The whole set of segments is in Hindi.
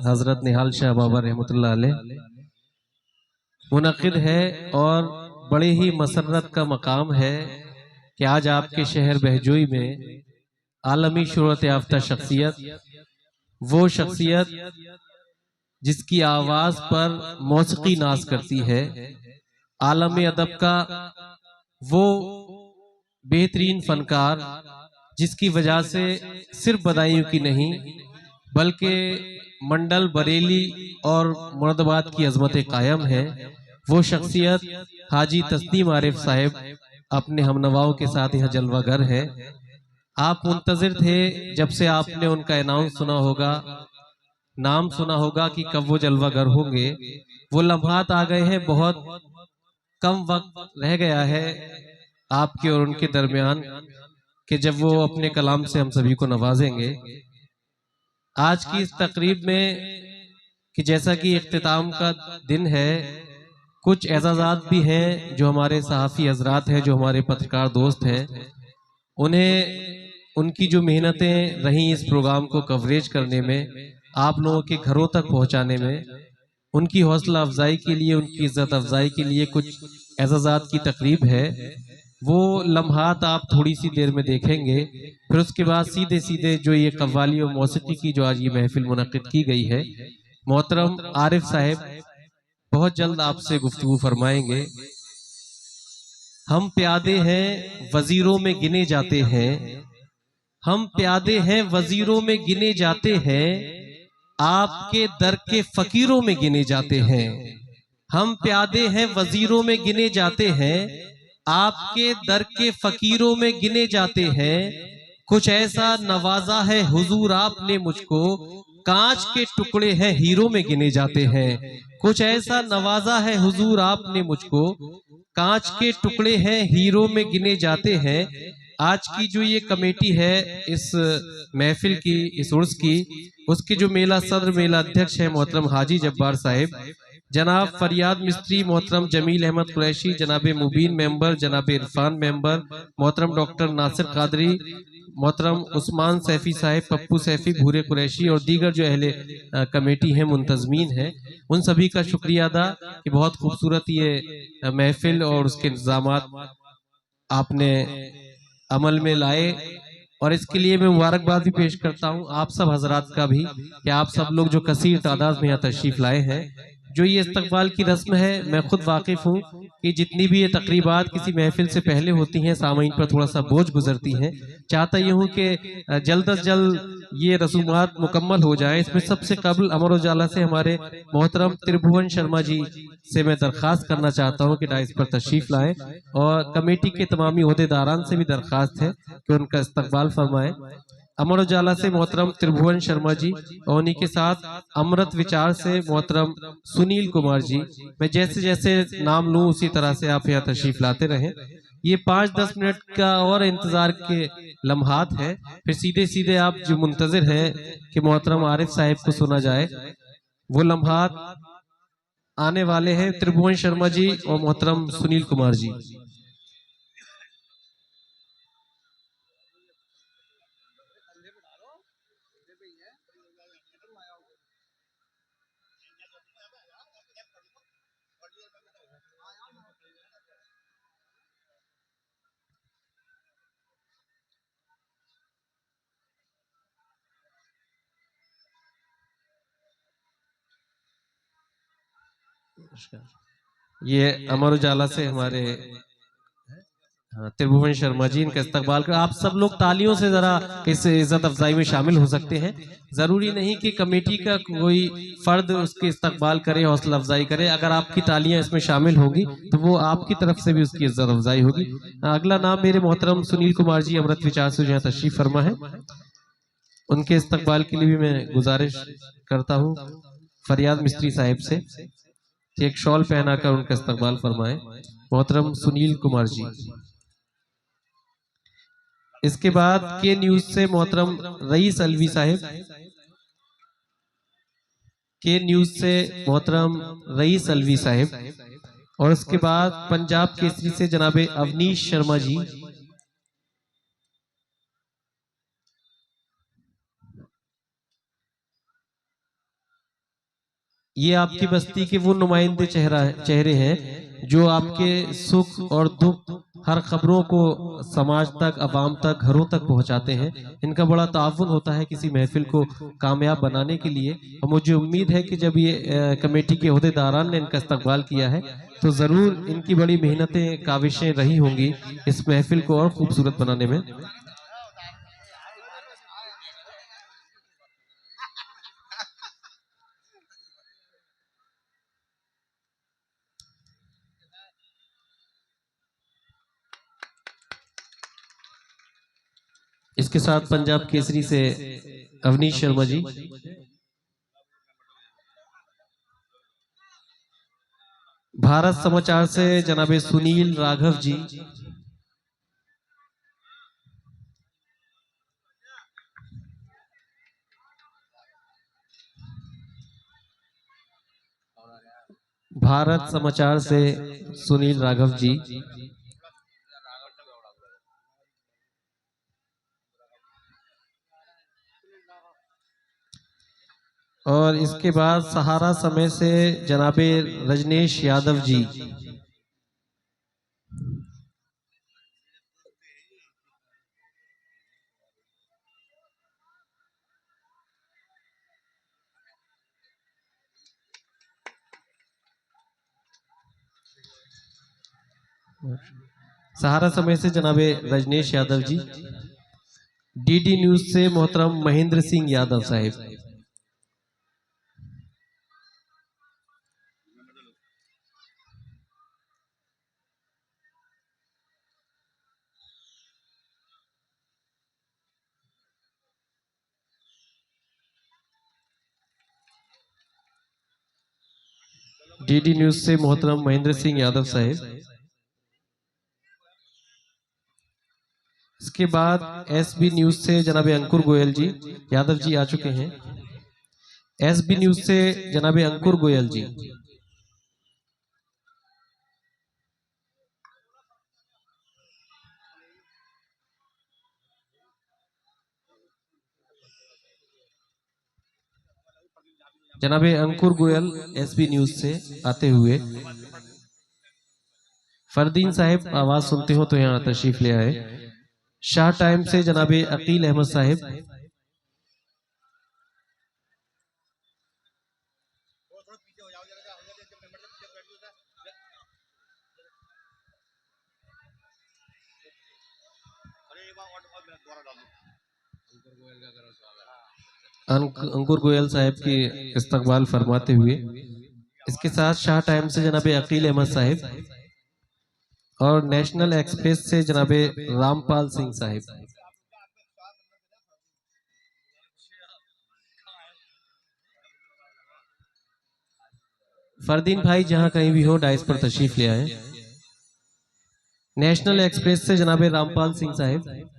हजरत निहाल शाह बाबा रहमतुल्लाह अलैह मुनक़िद है और बड़े ही मसरत का मकाम है कि आज आपके शहर बहजोई में आलमी शोहरत याफ्ता शख्सियत, वो शख्सियत जिसकी आवाज पर मौसीकी नाज करती है, आलम अदब का वो बेहतरीन फनकार जिसकी वजह से सिर्फ बदायूं की नहीं बल्कि मंडल बरेली और मुरादाबाद की अजमतें कायम है, वो शख्सियत हाजी तस्नीम आरिफ साहिब अपने हमनवाओं के साथ यहाँ जलवागर है। आप मुंतजिर थे जब से आपने उनका अनाउंस सुना होगा, नाम सुना होगा कि कब वो जलवागर होंगे। वो लम्हात आ गए हैं, बहुत कम वक्त रह गया है आपके और उनके दरमियान कि जब वो अपने कलाम से हम सभी को नवाजेंगे। आज की इस तकरीब में कि जैसा कि इख्तिताम का दिन है, कुछ एजाज़ात भी हैं जो हमारे सहाफ़ी हजरात हैं, जो हमारे पत्रकार दोस्त हैं, उन्हें उनकी जो मेहनतें रहीं इस प्रोग्राम को कवरेज करने में, आप लोगों के घरों तक पहुंचाने में, उनकी हौसला अफजाई के लिए, उनकी इज्जत अफजाई के लिए कुछ एजाज़ात की तकरीब है। वो लम्हात आप थोड़ी सी देर में देखेंगे। फिर उसके बाद सीधे सीधे जो ये कव्वाली और मौसीकी की जो आज ये महफिल मुनक़िद की गई है, मोहतरम आरिफ साहब बहुत जल्द आपसे गुफ्तगू फरमाएंगे। हम प्यादे हैं वजीरों में गिने जाते हैं, हम प्यादे हैं वजीरों में गिने जाते हैं, आपके दर के फकीरों में गिने जाते हैं। हम प्यादे हैं वजीरों में गिने जाते हैं, आपके दर के फकीरों में गिने जाते हैं। कुछ ऐसा नवाजा है हुजूर आपने मुझको, कांच के टुकड़े हैं हीरो में गिने जाते हैं। कुछ ऐसा नवाजा है हुजूर आपने मुझको, कांच के टुकड़े हैं हीरो में गिने जाते हैं। आज की जो ये कमेटी है इस महफिल की, इस उर्स की, उसके जो मेला सदर मेला अध्यक्ष है मोहतरम हाजी जब्बार साहिब, जनाब फरियाद मिस्त्री, मोहतरम जमील अहमद कुरैशी, जनाब मुबीन मेंबर, जनाब इरफान मेंबर, मोहतरम डॉक्टर नासिर कादरी, मोहतरम उस्मान सैफी साहिब, पप्पू सैफी, भूरे कुरैशी और दीगर जो अहले कमेटी है, मुंतजमीन है, उन सभी का शुक्रिया अदा कि बहुत खूबसूरत ये महफिल और उसके इंतजामात आपने अमल में लाए। और इसके लिए मैं मुबारकबाद भी पेश करता हूँ आप सब हजरात का भी कि आप सब लोग जो कसीर तादाद में यहाँ तशरीफ लाए हैं। जो ये इस्तकबाल की रस्म है, मैं खुद वाकिफ हूँ कि जितनी भी ये तकरीबात किसी महफिल से पहले होती हैं, सामीन पर थोड़ा सा बोझ गुजरती हैं। चाहता ये हूँ कि जल्द अज जल्द ये रसूमात मुकम्मल हो जाए। इसमें सबसे कबल अमर उजाला से हमारे मोहतरम त्रिभुवन शर्मा जी से मैं दरख्वास्त करना चाहता हूँ कि डाइस पर तशरीफ लाएं, और कमेटी के तमामी ओहदेदारान से भी दरख्वास्त है कि उनका इस्तकबाल फरमाएं। अमर उजाला से मोहतरम त्रिभुवन शर्मा जी और उन्हीं के साथ अमृत विचार से मोहतरम सुनील कुमार जी। मैं जैसे जैसे नाम लूं उसी तरह से आप यहाँ तशरीफ लाते रहें। ये 5-10 मिनट का और इंतजार के लम्हात है, फिर सीधे सीधे आप जो मुंतजिर हैं कि मोहतरम आरिफ साहिब को सुना जाए, वो लम्हात आने वाले हैं। त्रिभुवन शर्मा जी और मोहतरम सुनील कुमार जी। ये अमर उजाला से हमारे त्रिभुवन शर्मा जी, इनका इस्तकबाल कर। आप सब लोग तालियों से जरा इस इज्जत अफजाई में शामिल हो सकते हैं। जरूरी नहीं कि कमेटी का कोई फर्द उसके इस्तकबाल करे, हौसला अफजाई करे। अगर आपकी तालियां इसमें शामिल होगी तो वो आपकी तरफ से भी उसकी इज्जत अफजाई होगी। अगला नाम मेरे मोहतरम सुनील कुमार जी अमृत विचार से जहाँ तशरीफ फरमा है, उनके इस्तकबाल के लिए भी मैं गुजारिश करता हूँ फरियाद मिस्त्री साहिब से कि एक शॉल पहनाकर उनका इस्तकबाल फरमाए। मोहतरम सुनील कुमार जी। इसके बाद के न्यूज से मोहतरम रईस अलवी साहिब, के न्यूज से मोहतरम रईस अलवी साहिब, और उसके बाद पंजाब केसरी से जनाबे अवनीश शर्मा जी, ये आपकी बस्ती के वो नुमाइंदे चेहरे हैं जो आपके सुख और दुख हर खबरों को समाज तक, अवाम तक, घरों तक पहुंचाते हैं। इनका बड़ा ताउन होता है किसी महफिल को कामयाब बनाने के लिए। और मुझे उम्मीद है कि जब ये कमेटी के अहदेदारान ने इनका इस्तकबाल किया है तो जरूर इनकी बड़ी मेहनतें, काविशें रही होंगी इस महफिल को और खूबसूरत बनाने में। इसके साथ पंजाब केसरी से अवनीश शर्मा जी, भारत समाचार से जनाबे सुनील राघव जी, भारत समाचार से सुनील राघव जी, और इसके बाद सहारा समय से जनाबे रजनेश यादव जी। सहारा समय से जनाबे रजनेश यादव जी। डीडी न्यूज से मोहतरम महेंद्र सिंह यादव साहिब। डीडी न्यूज से मोहतरम महेंद्र सिंह यादव साहिब। इसके बाद एसबी न्यूज से जनाबे अंकुर गोयल जी। यादव जी आ चुके हैं। एसबी न्यूज से जनाबे अंकुर गोयल जी। जनाबे अंकुर गोयल एसबी न्यूज से आते हुए। फरदीन साहिब आवाज सुनते हो तो यहाँ तशरीफ ले आए। शाह टाइम से जनाबे अकील अहमद साहिब। अंकुर गोयल साहिब की इस्तकबाल फरमाते हुए। इसके साथ शाह टाइम से जनाबे अकील अहमद साहिब और नेशनल एक्सप्रेस से जनाबे रामपाल सिंह साहिब। फरदीन भाई जहां कहीं भी हो डाइस पर तशरीफ ले आए। नेशनल एक्सप्रेस से जनाबे रामपाल सिंह साहिब।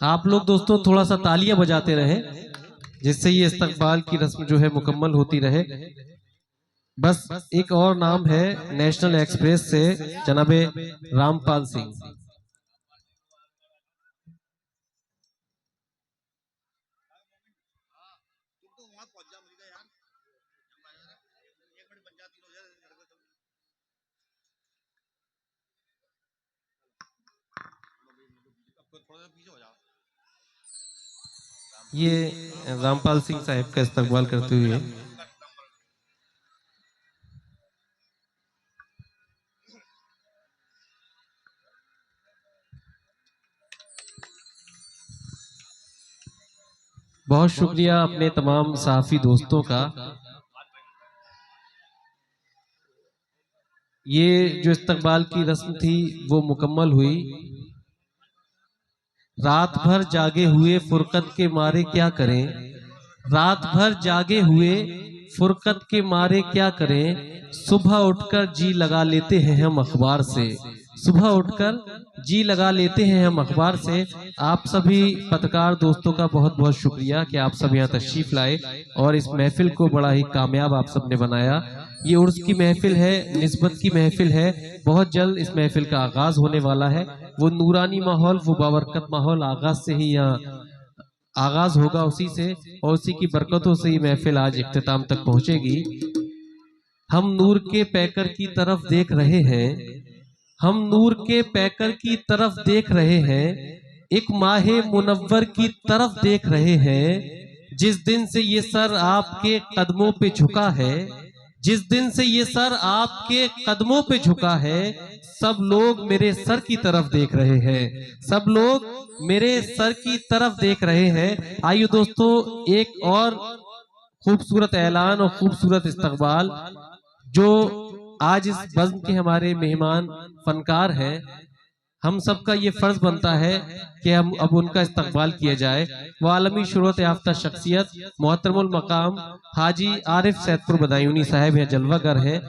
आप लोग दोस्तों थोड़ा सा तालियां बजाते रहे जिससे ये इस्तकबाल की रस्म जो है मुकम्मल होती रहे। बस एक और नाम है नेशनल एक्सप्रेस से जनाबे रामपाल सिंह। ये रामपाल सिंह साहिब का इस्तकबाल करते हुए बहुत शुक्रिया अपने तमाम सहाफी दोस्तों का। ये जो इस्तकबाल की रस्म थी वो मुकम्मल हुई। रात भर जागे हुए फुरकत के मारे क्या करें, रात भर जागे हुए फुरकत के मारे क्या करें, सुबह उठकर जी लगा लेते हैं हम अखबार से, सुबह उठकर जी लगा लेते हैं हम अखबार से। आप सभी पत्रकार दोस्तों का बहुत बहुत शुक्रिया कि आप सब यहाँ तशरीफ लाए और इस महफिल को बड़ा ही कामयाब आप सबने बनाया। ये उर्स की महफिल है, निस्बत की महफिल है। बहुत जल्द इस महफिल का आगाज होने वाला है। वो नूरानी माहौल, वो बाबरकत माहौल आगाज से ही यहाँ आगाज होगा, उसी से और उसी की बरकतों से ही महफिल आज इख्तिताम तक पहुंचेगी। हम नूर के पैकर की तरफ देख रहे हैं, हम नूर के पैकर की तरफ देख रहे हैं, एक माहे मुनव्वर की तरफ देख रहे हैं। जिस दिन से ये सर आपके कदमों पे झुका है, जिस दिन से ये सर आपके कदमों पे झुका है, सब लोग मेरे सर की तरफ देख रहे हैं, सब लोग मेरे सर की तरफ देख रहे हैं। आइए दोस्तों, एक और खूबसूरत ऐलान और खूबसूरत इस्तकबाल जो आज इस बज़्म के हमारे मेहमान फनकार हैं, हम सबका ये फर्ज बनता है कि हम अब उनका इस्तकबाल किया जाए। वो आलमी शुहरत याफ्ता शख्सियत मोहतरमुल मकाम हाजी आरिफ सैदपुर बदायूनी साहब हैं, जलवागर हैं।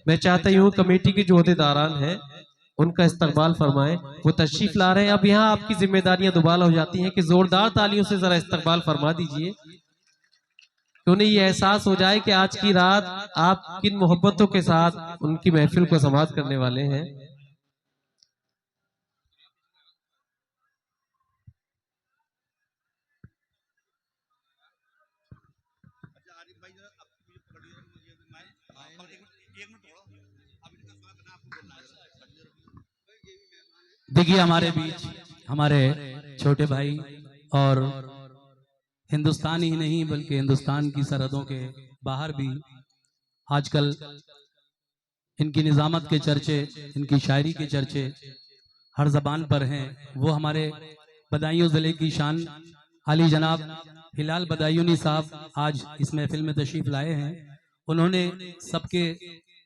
मैं चाहता हूँ कमेटी के जो अहदेदारान हैं उनका इस्तकबाल फरमाएं। वो तशरीफ ला रहे हैं। अब यहाँ आपकी जिम्मेदारियां दुबाला हो जाती हैं कि जोरदार तालियों से जरा इस्तकबाल फरमा दीजिए कि उन्हें ये एहसास हो जाए कि आज की रात आप किन मोहब्बतों के साथ उनकी महफिल को समाप्त करने वाले हैं। देखिए, हमारे बीच हमारे छोटे भाई और हिंदुस्तान ही नहीं बल्कि हिंदुस्तान की सरहदों के बाहर भी आजकल इनकी निजामत के चर्चे, इनकी शायरी के चर्चे हर जबान पर हैं। वो हमारे बदायूं जिले की शान आली जनाब हिलाल बदायूनी साहब आज इस महफिल में तशरीफ लाए हैं। उन्होंने सबके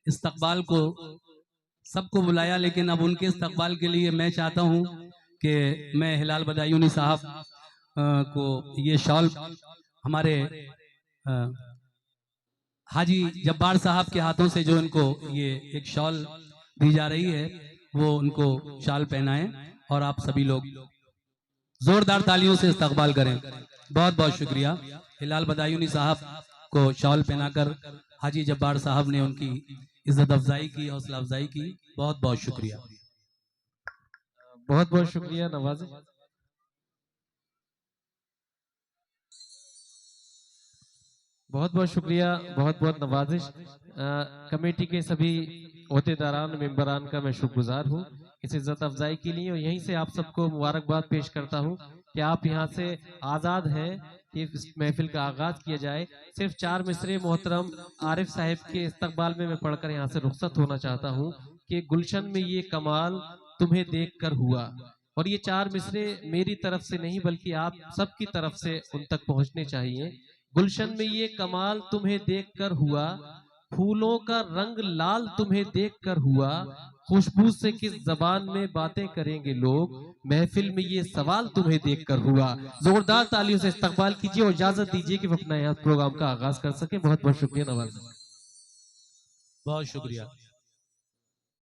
इस्तकबाल को सबको बुलाया, लेकिन अब उनके इस्तकबाल के लिए मैं चाहता हूं कि मैं हिलाल बदायूनी साहब को ये शॉल हमारे हाजी जब्बार साहब के हाथों से जो इनको ये एक शॉल दी जा रही है वो उनको शाल पहनाएं और आप सभी लोग जोरदार तालियों से इस्तकबाल करें। बहुत बहुत शुक्रिया। हिलाल बदायूनी साहब को शॉल पहनाकर हाजी जब्बार साहब ने उनकी इज्जत अफजाई की, हौसला अफजाई की। बहुत बहुत शुक्रिया। बहुत बहुत शुक्रिया नवाज। बहुत बहुत शुक्रिया, बहुत बहुत नवाजिश। कमेटी के सभी ओहदेदारान मेंबरान का मैं शुक्रगुजार हूँ इस इज्जत अफजाई के लिए, और यहीं से आप सबको मुबारकबाद पेश करता हूँ कि आप यहाँ से आज़ाद हैं कि इस महफिल का आगाज किया जाए। सिर्फ 4 मिसरे मोहतरम आरिफ साहब के इस्तकबाल में मैं पढ़कर यहाँ से रुखसत होना चाहता हूँ कि गुलशन में ये कमाल तुम्हें देखकर हुआ। और ये 4 मिसरे मेरी तरफ से नहीं बल्कि आप सबकी तरफ से उन तक पहुँचने चाहिए। गुलशन में ये कमाल तुम्हें देखकर हुआ, फूलों का रंग लाल तुम्हें देखकर हुआ, खुशबू से किस जबान में बातें करेंगे लोग, महफिल में ये सवाल तुम्हें देखकर हुआ। जोरदार तालियों से इस्तकबाल कीजिए और इजाजत दीजिए कि वो अपना यहाँ प्रोग्राम का आगाज कर सके। बहुत बहुत शुक्रिया नवाज। बहुत शुक्रिया।